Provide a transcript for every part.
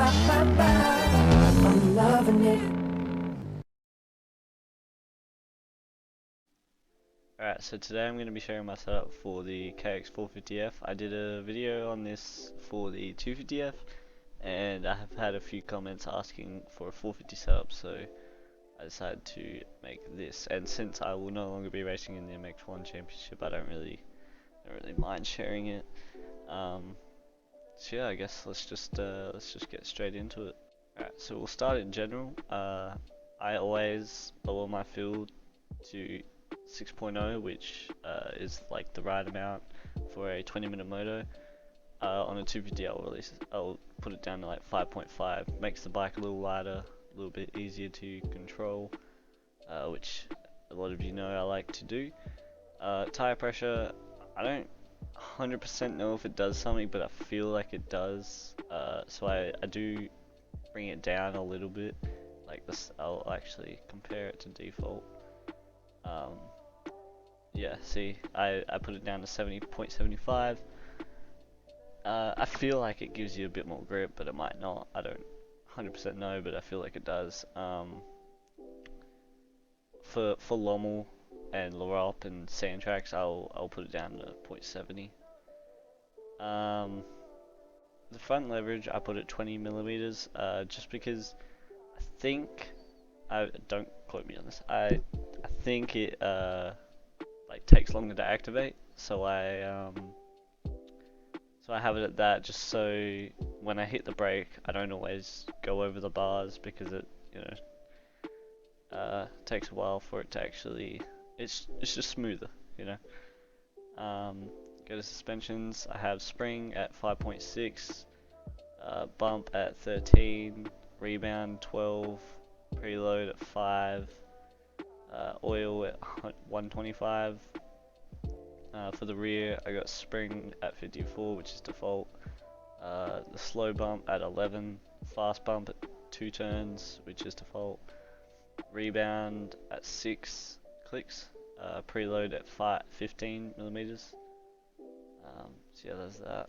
I'm loving it. Alright, so today I'm going to be sharing my setup for the KX450F. I did a video on this for the 250F, and I have had a few comments asking for a 450 setup, so I decided to make this. And since I will no longer be racing in the MX1 Championship, I don't really mind sharing it. So yeah, I guess let's just get straight into it. Alright, so we'll start in general. I always lower my field to 6.0, which is like the right amount for a 20-minute moto. On a 250, I'll put it down to like 5.5. Makes the bike a little lighter, a little bit easier to control, which a lot of you know I like to do. Tire pressure, I don't 100% know if it does something, but I feel like it does. So I do bring it down a little bit. Like this, I'll actually compare it to default. Yeah, see, I put it down to 70.75. I feel like it gives you a bit more grip, but it might not. I don't 100% know, but I feel like it does. For Lommel and Lorop and sand tracks, I'll put it down to 0.70. The front leverage I put at 20 millimeters, just because I think don't quote me on this. I think it like takes longer to activate, so I have it at that, just so when I hit the brake, I don't always go over the bars, because it, takes a while for it to actually, it's just smoother, Go to suspensions. I have spring at 5.6, bump at 13, rebound 12, preload at 5, oil at 125. For the rear, I got spring at 54, which is default. The slow bump at 11, fast bump at 2 turns, which is default. Rebound at 6 clicks. Preload at 15 millimeters. So yeah, there's that.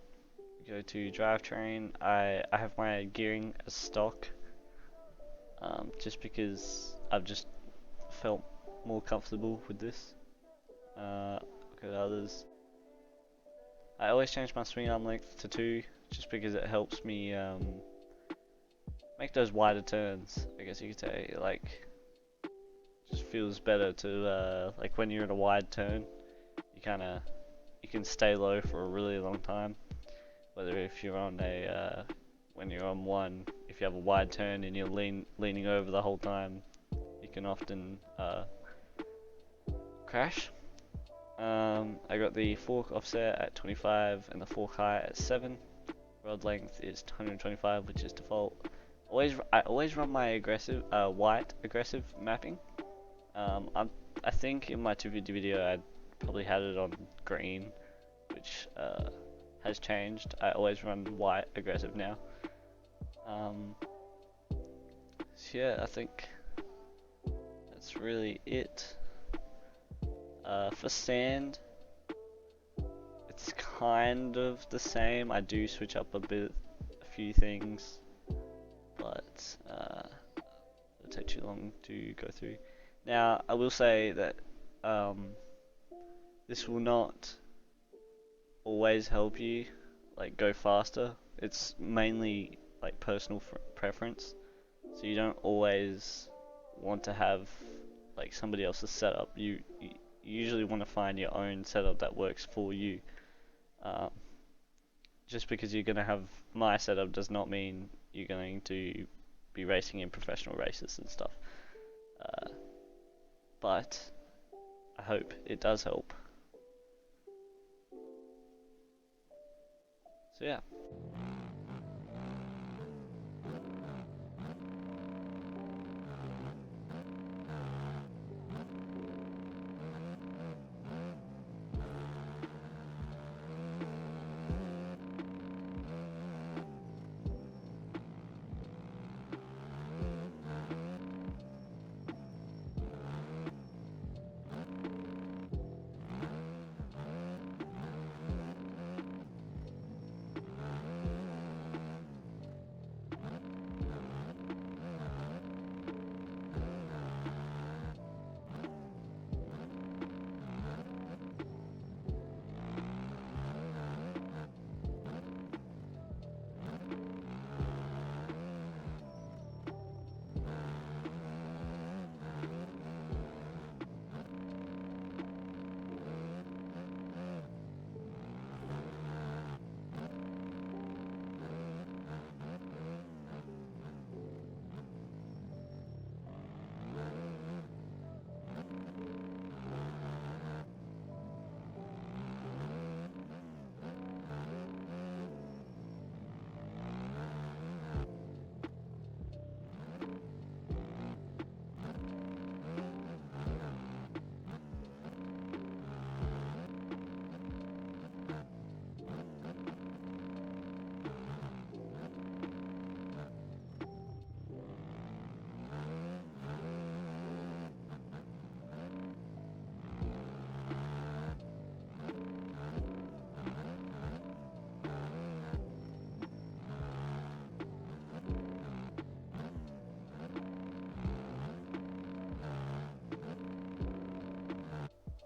Go to drivetrain. I have my gearing as stock, just because I've just felt more comfortable with this. Look at others. I always change my swing arm length to 2, just because it helps me make those wider turns, I guess you could say. Like, just feels better to like when you're in a wide turn, you can stay low for a really long time. Whether if you're on a when you're on one, if you have a wide turn and you're leaning over the whole time, you can often crash. I got the fork offset at 25 and the fork height at 7. Rod length is 125, which is default. I always run my aggressive white aggressive mapping. I think in my 250 video I probably had it on green, which has changed. I always run white aggressive now. So yeah, I think that's really it. For sand, it's kind of the same. I do switch up a few things, but it'll take too long to go through. Now, I will say that this will not always help you like go faster. It's mainly like personal preference, so you don't always want to have like somebody else's setup. You usually want to find your own setup that works for you. Just because you're going to have my setup does not mean you're going to be racing in professional races and stuff. But I hope it does help. So yeah.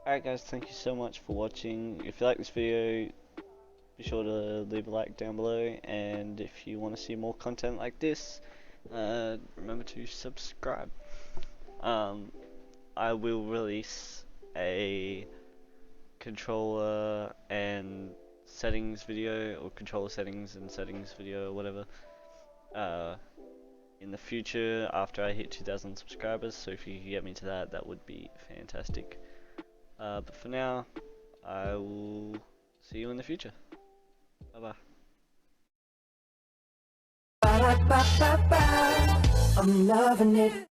Alright guys, thank you so much for watching. If you like this video, be sure to leave a like down below, and if you want to see more content like this, remember to subscribe. I will release a controller and settings video, or controller settings and settings video, or whatever, in the future after I hit 2,000 subscribers. So if you could get me to that, that would be fantastic. But for now, I will see you in the future. Bye bye. I'm loving it.